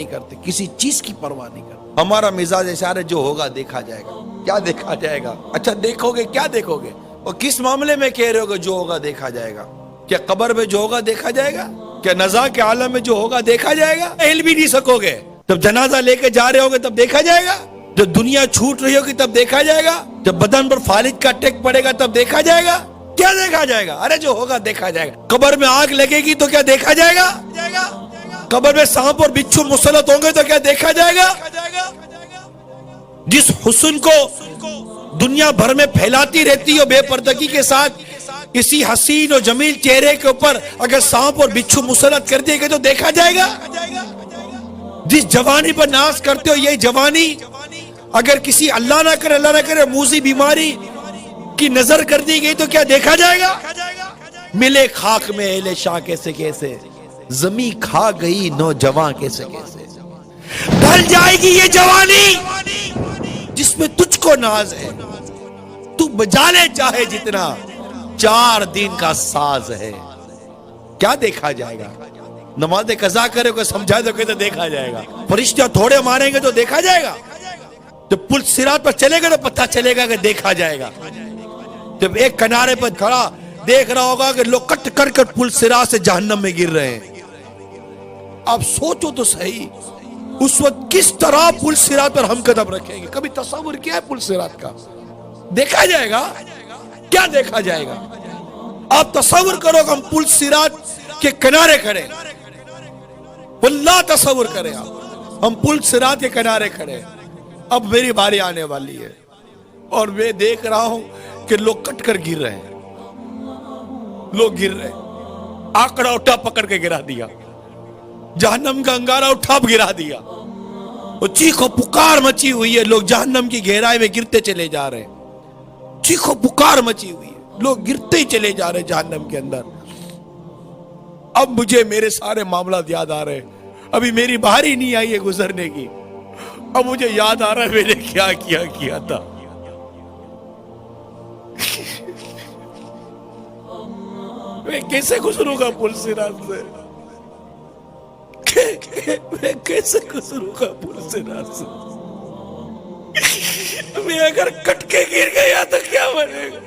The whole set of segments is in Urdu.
نہیں کرتے, کسی چیز کی پرواہ نہیں کرتے. ہمارا مزاج ایسا ہے جو ہوگا دیکھا جائے گا. کیا دیکھا جائے گا؟ اچھا دیکھو گے, کیا دیکھو گے؟ اور کس معاملے میں کہہ رہے ہو کہ جو ہوگا دیکھا جائے گا؟ کیا قبر میں جو ہوگا دیکھا جائے گا؟ کیا نزا کے عالم میں جو ہوگا دیکھا جائے گا؟ ہل بھی نہیں سکو گے. جب جنازہ لے کے جا رہے ہوگے تب دیکھا جائے گا. جب دنیا چھوٹ رہی ہوگی تب دیکھا جائے گا. جب بدن پر فالج کا ٹیک پڑے گا تب دیکھا جائے گا. کیا دیکھا جائے گا؟ ارے جو ہوگا دیکھا جائے گا. قبر میں آگ لگے گی تو کیا دیکھا جائے گا؟ قبر میں سانپ اور بچھو مسلط ہوں گے تو کیا دیکھا جائے گا؟ جس حسن کو دنیا بھر میں پھیلاتی رہتی ہو بے پردگی کے ساتھ, اسی حسین اور جمیل چہرے کے اوپر اگر سانپ اور بچھو مسلط کر دیے گئے تو دیکھا جائے گا. جس جوانی پر ناز کرتے ہو یہ جوانی اگر کسی اللہ نہ کرے موذی بیماری کی نظر کر دی گئی تو کیا دیکھا جائے گا؟ ملے خاک میں اہل شاہ کیسے کیسے, زمین کھا گئی نوجوان کیسے کیسے. ڈھل جائے گی یہ جوانی جس میں تجھ کو ناز ہے, تو بجا لے چاہے جتنا, 4 دن کا ساز ہے. کیا دیکھا جائے گا؟ نماز قضا کرے کو سمجھا دو کہ تو دیکھا جائے گا. فرشتہ تھوڑے ماریں گے تو دیکھا جائے گا. جب پل صراط پر چلے گا تو پتہ چلے گا کہ دیکھا جائے گا. جب ایک کنارے پر کھڑا دیکھ رہا ہوگا کہ لوگ کٹ کر کر پل صراط سے جہنم میں گر رہے ہیں. آپ سوچو تو صحیح, اس وقت کس طرح پل صراط پر ہم قدم رکھیں گے؟ کبھی تصور کیا ہے پل صراط کا؟ دیکھا جائے گا. کیا دیکھا جائے گا؟ آپ تصور کرو کہ ہم پل صراط کے کنارے کھڑے, واللہ تصور کریں آپ, ہم پل صراط کے کنارے کھڑے. اب میری باری آنے والی ہے اور میں دیکھ رہا ہوں کہ لوگ کٹ کر گر رہے ہیں. لوگ گر رہے ہیں. آکڑا اٹھا پکڑ کے گرا دیا, جہنم کا انگارہ اٹھا گرا دیا. وہ چیخ و پکار مچی ہوئی ہے, لوگ جہنم کی گہرائی میں گرتے چلے جا رہے ہیں. چیخ و پکار مچی ہوئی ہے, لوگ گرتے ہی چلے جا رہے ہیں جہنم کے اندر. اب مجھے میرے سارے معاملات یاد آ رہے ہیں. ابھی میری باری نہیں آئی ہے گزرنے کی, اب مجھے یاد آ رہا ہے میں نے کیا کیا تھا. میں کیسے گزروں گا پل صراط سے؟ میں کیسے گزروں گا پل صراط سے؟ میں اگر کٹ کے گر گیا تو کیا بنے گا؟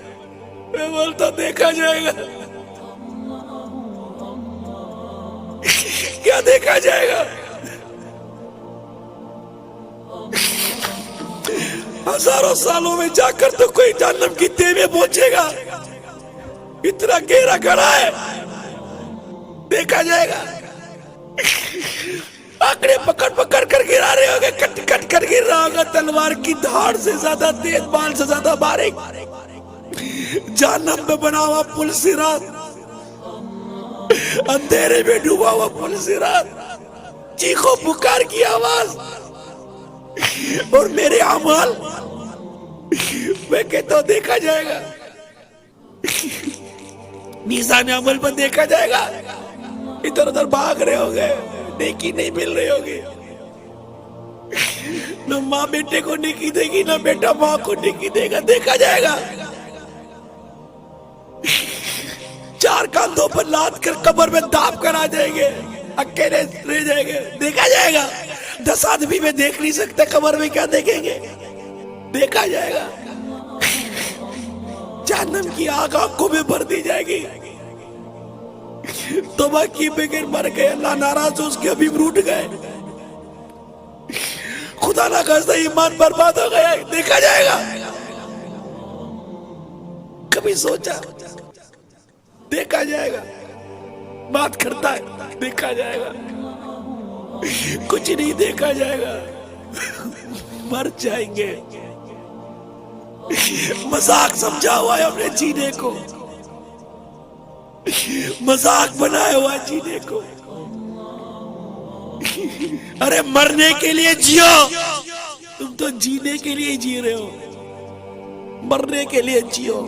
میں بولتا دیکھا جائے گا. کیا دیکھا جائے گا؟ ہزاروں سالوں میں جا کر تو کوئی جہنم کی تہ میں پہنچے گا. اتنا گہرا گڑھا ہے, دیکھا جائے گا. آنکڑے پکڑ پکڑ کر گرا رہے ہوگے, کٹ کٹ کر گر رہا ہوگا. تلوار کی دھاڑ سے زیادہ تیز, بال سے زیادہ باریک. جہنم میں بنا ہوا پل صراط, اندھیرے میں ڈوبا ہوا پل صراط, چیخو پکار کی آواز اور میرے اعمال. میں کہتا ہوں دیکھا جائے گا. میزان عمل پر دیکھا جائے گا. ادھر ادھر بھاگ رہے ہوگے, نیکی نہیں مل رہی ہوگی. نہ ماں بیٹے کو نیکی دے گی, نہ بیٹا ماں کو نیکی دے گا. دیکھا جائے گا. 4 کاندھوں پر لاد کر قبر میں داب کر آ جائیں گے, اکیلے رہ جائیں گے. دیکھا جائے گا. 10 آدمی میں دیکھ نہیں سکتے, قبر میں کیا دیکھیں گے؟ دیکھا جائے گا. جہنم کی آگ آنکھوں میں بھر دی جائے گی. توبہ کی بغیر مر گئے, اللہ ناراض ہو اس کے ابھی روٹ گئے, خدا نہ خواستہ ایمان برباد ہو گیا. دیکھا جائے گا. کبھی سوچا؟ دیکھا جائے گا. بات کرتا ہے, دیکھا جائے گا. کچھ نہیں دیکھا جائے گا. مر جائیں گے. مذاق سمجھا ہوا ہے ہم نے جینے کو, مذاق بنایا ہوا ہے جینے کو. ارے مرنے کے لیے جیو, تم تو جینے کے لیے جی رہے ہو. مرنے کے لیے جیو.